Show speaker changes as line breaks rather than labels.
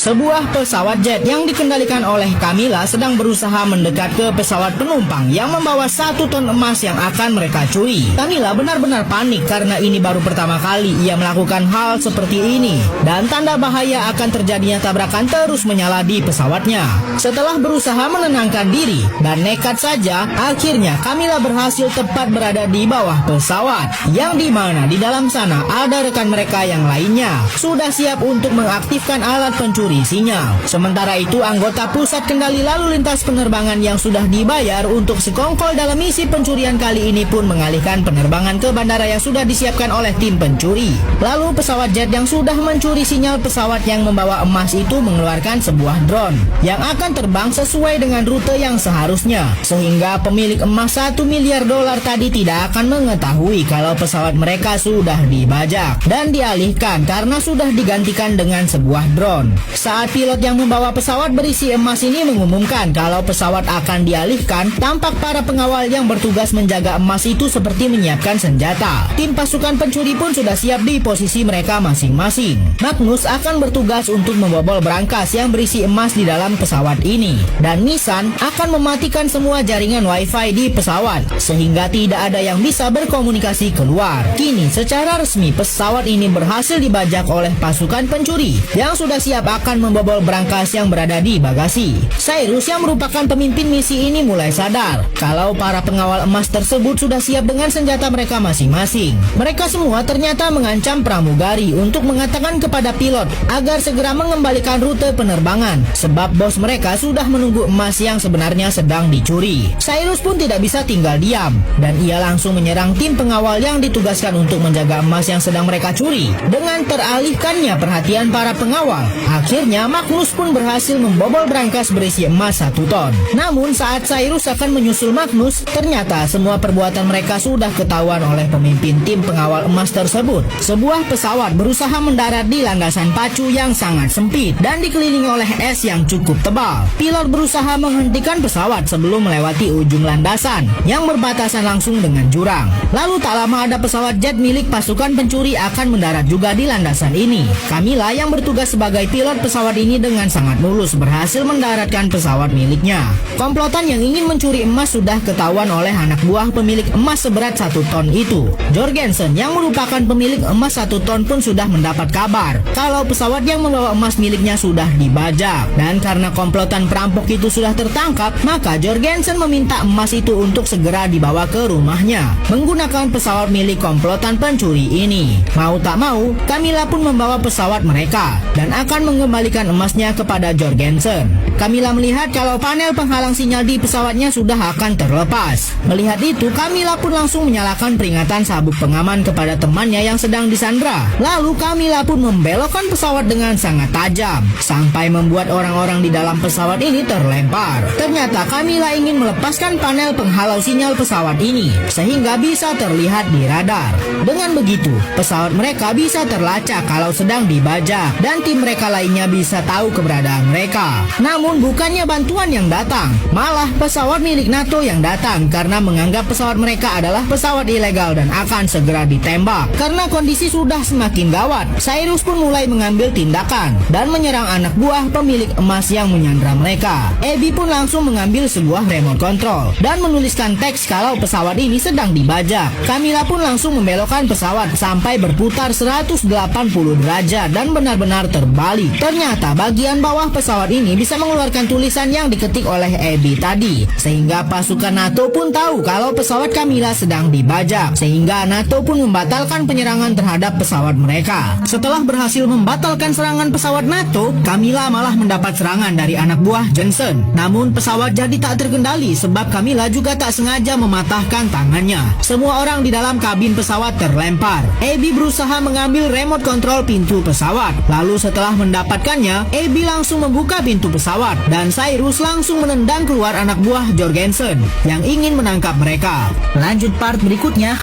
Sebuah pesawat jet yang dikendalikan oleh Camilla sedang berusaha mendekat ke pesawat penumpang yang membawa 1 ton emas yang akan mereka curi. Camilla benar-benar panik karena ini baru pertama kali ia melakukan hal seperti ini, dan tanda bahaya akan terjadinya tabrakan terus menyala di pesawatnya. Setelah berusaha menenangkan diri dan nekat saja, akhirnya Camilla berhasil tepat berada di bawah pesawat, yang dimana di dalam sana ada rekan mereka yang lainnya sudah siap untuk mengaktifkan alat pencuri sinyal. Sementara itu, anggota pusat kendali lalu lintas penerbangan yang sudah dibayar untuk sekongkol dalam misi pencurian kali ini pun mengalihkan penerbangan ke bandara yang sudah disiapkan oleh tim pencuri. Lalu pesawat jet yang sudah mencuri sinyal pesawat yang membawa emas itu mengeluarkan sebuah drone yang akan terbang sesuai dengan rute yang seharusnya, sehingga pemilik emas $1 miliar tadi tidak akan mengetahui kalau pesawat mereka sudah dibajak dan dialihkan karena sudah digantikan dengan sebuah drone. Saat pilot yang membawa pesawat berisi emas ini mengumumkan kalau pesawat akan dialihkan, tampak para pengawal yang bertugas menjaga emas itu seperti menyiapkan senjata. Tim pasukan pencuri pun sudah siap di posisi mereka masing-masing. Magnus akan bertugas untuk membobol brankas yang berisi emas di dalam pesawat ini, dan Nissan akan mematikan semua jaringan wifi di pesawat sehingga tidak ada yang bisa berkomunikasi keluar. Kini secara resmi pesawat ini berhasil dibajak oleh pasukan pencuri yang sudah siap akan membobol brankas yang berada di bagasi. Cyrus yang merupakan pemimpin misi ini mulai sadar kalau para pengawal emas tersebut sudah siap dengan senjata mereka masing-masing. Mereka semua ternyata mengancam pramugari untuk mengatakan kepada pilot agar segera mengembalikan rute penerbangan, sebab bos mereka sudah menunggu emas yang sebenarnya sedang dicuri. Cyrus pun tidak bisa tinggal diam, dan ia langsung menyerang tim pengawal yang ditugaskan untuk menjaga emas yang sedang mereka curi. Dengan teralihkannya perhatian para pengawal, akhirnya Magnus pun berhasil membobol brankas berisi emas 1 ton. Namun saat Cyrus akan menyusul Magnus, ternyata semua perbuatan mereka sudah ketahuan oleh pemimpin tim pengawal emas tersebut. Sebuah pesawat berusaha mendarat di landasan pacu yang sangat sempit dan dikelilingi oleh es yang cukup tebal. Pilot berusaha menghentikan pesawat sebelum melewati ujung landasan yang berbatasan langsung dengan jurang. Lalu tak lama ada pesawat jet milik pasukan pencuri akan mendarat juga di landasan ini. Camilla yang bertugas sebagai pilot pesawat ini dengan sangat mulus berhasil mendaratkan pesawat miliknya. Komplotan yang ingin mencuri emas sudah ketahuan oleh anak buah pemilik emas seberat 1 ton itu. Jorgensen yang merupakan pemilik emas 1 ton pun sudah mendapat kabar kalau pesawat yang membawa emas miliknya sudah dibajak. Dan karena komplotan perampok itu sudah tertangkap, maka Jorgensen meminta emas itu untuk segera dibawa ke rumahnya menggunakan pesawat milik komplotan pencuri ini. Mau tak mau, Camilla pun membawa pesawat mereka dan akan mengembalikan emasnya kepada Jorgensen. Camilla melihat kalau panel penghalang sinyal di pesawatnya sudah akan terlepas. Melihat itu, Camilla pun langsung menyalakan peringatan sabuk pengaman kepada temannya yang sedang disandra. Lalu Camilla pun membelokkan pesawat dengan sangat tajam sampai membuat orang-orang di dalam pesawat ini terlempar. Ternyata Camilla ingin melepaskan panel penghalau sinyal pesawat ini sehingga bisa terlihat di radar. Dengan begitu, pesawat mereka bisa terlacak kalau sedang dibajak dan tim mereka lainnya bisa tahu keberadaan mereka. Namun bukannya bantuan yang datang, malah pesawat milik NATO yang datang karena menganggap pesawat mereka adalah pesawat ilegal dan akan segera ditembak. Karena kondisi sudah semakin gawat, Cyrus pun mulai mengambil tindakan dan menyerang anak buah pemilik emas yang menyandra mereka. Abby pun langsung mengambil sebuah remote control dan menuliskan teks kalau pesawat ini sedang dibajak. Camilla pun langsung membelokkan pesawat sampai berputar 180 derajat dan benar-benar terbalik. Ternyata bagian bawah pesawat ini bisa mengeluarkan tulisan yang diketik oleh Abby tadi, sehingga pasukan NATO pun tahu kalau pesawat Camilla sedang dibajak, sehingga NATO pun membatalkan penyerangan terhadap pesawat mereka. Setelah berhasil membatalkan serangan pesawat NATO, Camilla malah mendapat serangan dari anak buah Jensen. Namun pesawat jadi tak terkendali sebab Camilla juga tak sengaja mematahkan tangannya. Semua orang di dalam kabin pesawat terlempar. Abby berusaha mengambil remote control pintu pesawat. Lalu setelah mendapatkannya, Abby langsung membuka pintu pesawat dan Cyrus langsung menendang keluar anak buah Jorgensen yang ingin menangkap mereka. Lanjut part berikutnya.